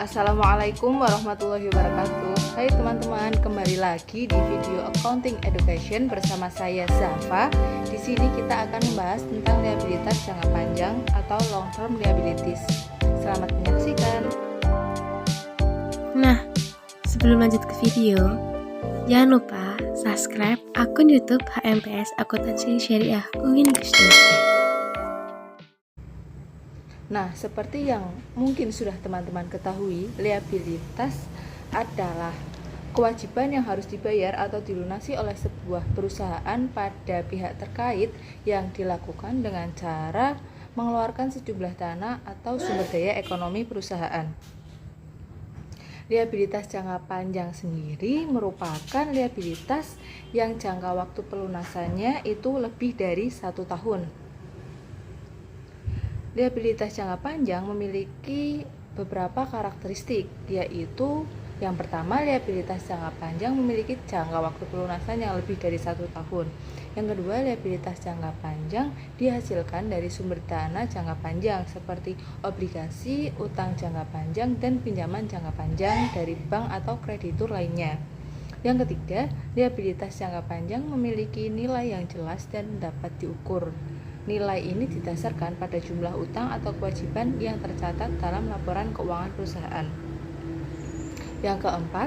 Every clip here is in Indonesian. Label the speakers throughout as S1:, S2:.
S1: Assalamualaikum warahmatullahi wabarakatuh. Hai teman-teman, kembali lagi di video Accounting Education bersama saya Zafa. Di sini kita akan membahas tentang liabilitas jangka panjang atau long term liabilities. Selamat menyaksikan.
S2: Nah, sebelum lanjut ke video, jangan lupa subscribe akun YouTube HMPS Akuntansi Syariah UIN Gusdur.
S1: Nah, seperti yang mungkin sudah teman-teman ketahui, liabilitas adalah kewajiban yang harus dibayar atau dilunasi oleh sebuah perusahaan pada pihak terkait yang dilakukan dengan cara mengeluarkan sejumlah dana atau sumber daya ekonomi perusahaan. Liabilitas jangka panjang sendiri merupakan liabilitas yang jangka waktu pelunasannya itu lebih dari 1 tahun. Liabilitas jangka panjang memiliki beberapa karakteristik, yaitu yang pertama, liabilitas jangka panjang memiliki jangka waktu pelunasan yang lebih dari 1 tahun. Yang kedua, liabilitas jangka panjang dihasilkan dari sumber dana jangka panjang seperti obligasi, utang jangka panjang, dan pinjaman jangka panjang dari bank atau kreditur lainnya. Yang ketiga, liabilitas jangka panjang memiliki nilai yang jelas dan dapat diukur. Nilai ini didasarkan pada jumlah utang atau kewajiban yang tercatat dalam laporan keuangan perusahaan. Yang keempat,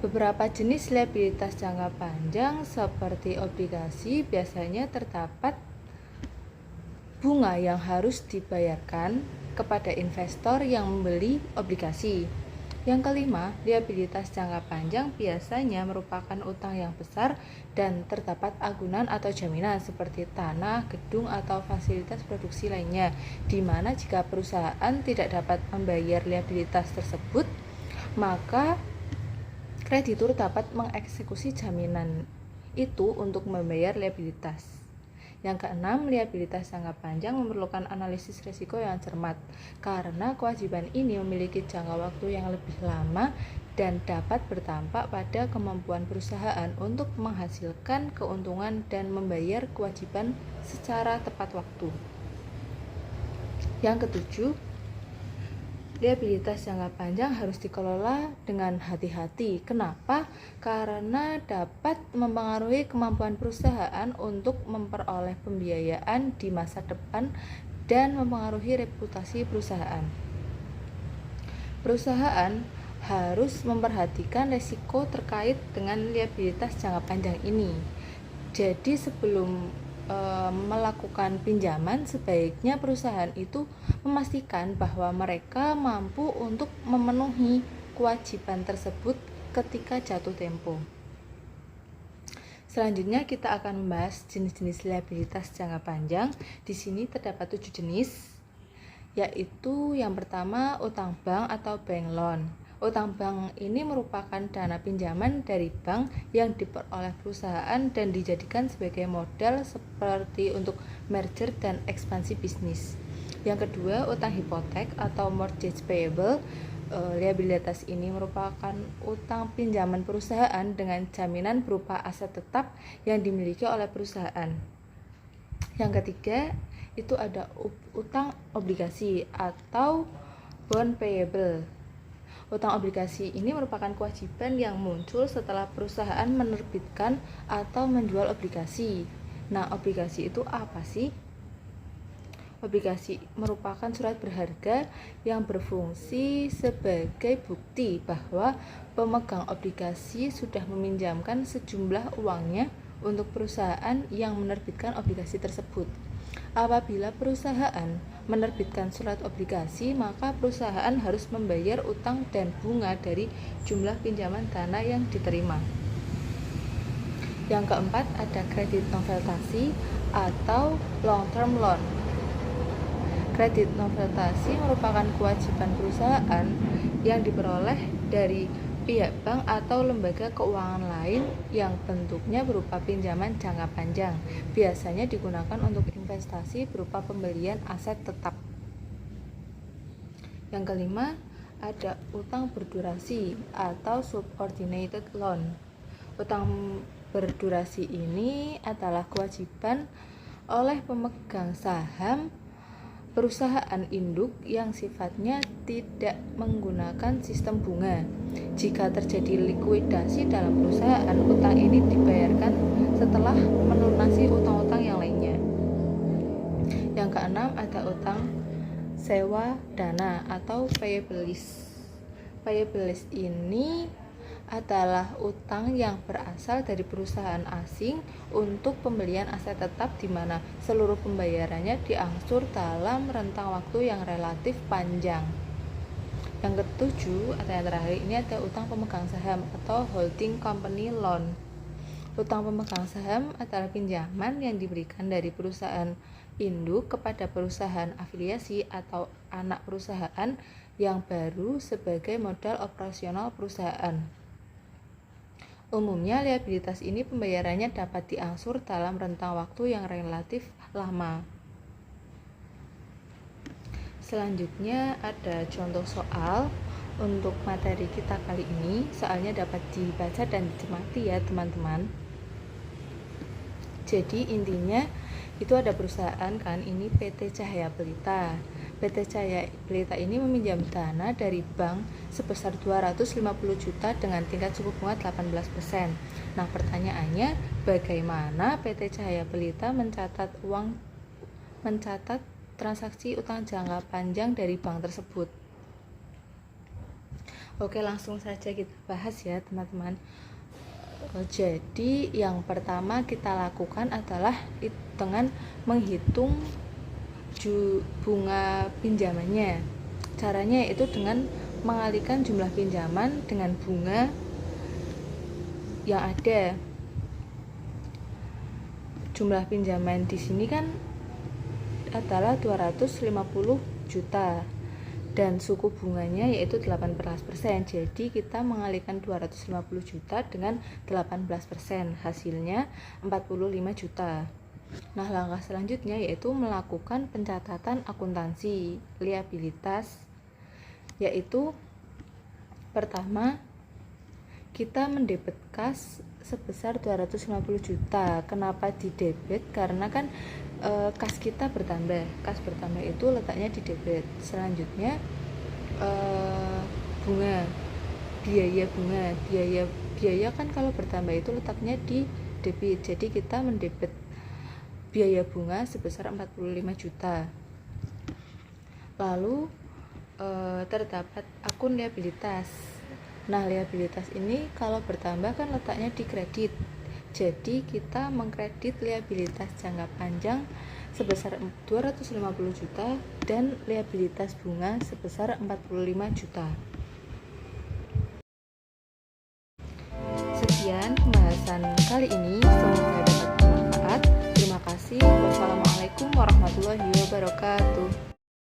S1: beberapa jenis liabilitas jangka panjang seperti obligasi biasanya terdapat bunga yang harus dibayarkan kepada investor yang membeli obligasi. Yang kelima, liabilitas jangka panjang biasanya merupakan utang yang besar dan terdapat agunan atau jaminan seperti tanah, gedung, atau fasilitas produksi lainnya, di mana jika perusahaan tidak dapat membayar liabilitas tersebut, maka kreditur dapat mengeksekusi jaminan itu untuk membayar liabilitas. Yang keenam, liabilitas jangka panjang memerlukan analisis risiko yang cermat, karena kewajiban ini memiliki jangka waktu yang lebih lama dan dapat berdampak pada kemampuan perusahaan untuk menghasilkan keuntungan dan membayar kewajiban secara tepat waktu. Yang ketujuh, liabilitas jangka panjang harus dikelola dengan hati-hati. Kenapa? Karena dapat mempengaruhi kemampuan perusahaan untuk memperoleh pembiayaan di masa depan dan mempengaruhi reputasi perusahaan. Perusahaan harus memperhatikan risiko terkait dengan liabilitas jangka panjang ini. Jadi sebelum melakukan pinjaman, sebaiknya perusahaan itu memastikan bahwa mereka mampu untuk memenuhi kewajiban tersebut ketika jatuh tempo. Selanjutnya kita akan membahas jenis-jenis liabilitas jangka panjang. Di sini terdapat 7 jenis, yaitu yang pertama, utang bank atau bank loan. Utang bank ini merupakan dana pinjaman dari bank yang diperoleh perusahaan dan dijadikan sebagai modal seperti untuk merger dan ekspansi bisnis. Yang kedua, utang hipotek atau mortgage payable. Liabilitas ini merupakan utang pinjaman perusahaan dengan jaminan berupa aset tetap yang dimiliki oleh perusahaan. Yang ketiga, itu ada utang obligasi atau bond payable. Utang obligasi ini merupakan kewajiban yang muncul setelah perusahaan menerbitkan atau menjual obligasi. Nah, obligasi itu apa sih? Obligasi merupakan surat berharga yang berfungsi sebagai bukti bahwa pemegang obligasi sudah meminjamkan sejumlah uangnya untuk perusahaan yang menerbitkan obligasi tersebut. Apabila perusahaan menerbitkan surat obligasi, maka perusahaan harus membayar utang dan bunga dari jumlah pinjaman dana yang diterima. Yang keempat, ada kredit noveltasi atau long term loan. Kredit noveltasi merupakan kewajiban perusahaan yang diperoleh dari pihak bank atau lembaga keuangan lain yang bentuknya berupa pinjaman jangka panjang, biasanya digunakan untuk investasi berupa pembelian aset tetap. Yang kelima, ada utang berdurasi atau subordinated loan. Utang berdurasi ini adalah kewajiban oleh pemegang saham perusahaan induk yang sifatnya tidak menggunakan sistem bunga. Jika terjadi likuidasi dalam perusahaan, utang ini dibayarkan setelah melunasi utang-utang yang lainnya. Yang keenam ada utang sewa dana atau payables. Payables ini adalah utang yang berasal dari perusahaan asing untuk pembelian aset tetap di mana seluruh pembayarannya diangsur dalam rentang waktu yang relatif panjang. Yang ketujuh atau yang terakhir ini ada utang pemegang saham atau holding company loan. Utang pemegang saham adalah pinjaman yang diberikan dari perusahaan induk kepada perusahaan afiliasi atau anak perusahaan yang baru sebagai modal operasional perusahaan. Umumnya liabilitas ini pembayarannya dapat diangsur dalam rentang waktu yang relatif lama. Selanjutnya ada contoh soal untuk materi kita kali ini. Soalnya dapat dibaca dan dicermati ya teman-teman. Jadi intinya itu ada perusahaan kan, ini PT Cahaya Pelita. PT Cahaya Pelita ini meminjam dana dari bank sebesar 250 juta dengan tingkat suku bunga 18%. Nah, pertanyaannya bagaimana PT Cahaya Pelita mencatat transaksi utang jangka panjang dari bank tersebut? Oke, langsung saja kita bahas ya, teman-teman. Jadi yang pertama kita lakukan adalah dengan menghitung bunga pinjamannya. Caranya yaitu dengan mengalihkan jumlah pinjaman dengan bunga yang ada. Jumlah pinjaman di sini kan adalah 250 juta dan suku bunganya yaitu 18%. Jadi kita mengalihkan 250 juta dengan 18%, hasilnya 45 juta. Nah, langkah selanjutnya yaitu melakukan pencatatan akuntansi liabilitas, yaitu pertama kita mendebit kas sebesar 250 juta. Kenapa didebit? Karena kan kas kita bertambah. Kas bertambah itu letaknya di debit. Selanjutnya bunga, biaya kan kalau bertambah itu letaknya di debit. Jadi kita mendebit biaya bunga sebesar 45 juta. Lalu terdapat akun liabilitas. Nah, liabilitas ini kalau bertambah kan letaknya di kredit. Jadi kita mengkredit liabilitas jangka panjang sebesar 250 juta dan liabilitas bunga sebesar 45 juta. Sekian pembahasan kali ini, semoga dapat bermanfaat. Terima kasih. Wassalamualaikum warahmatullahi wabarakatuh.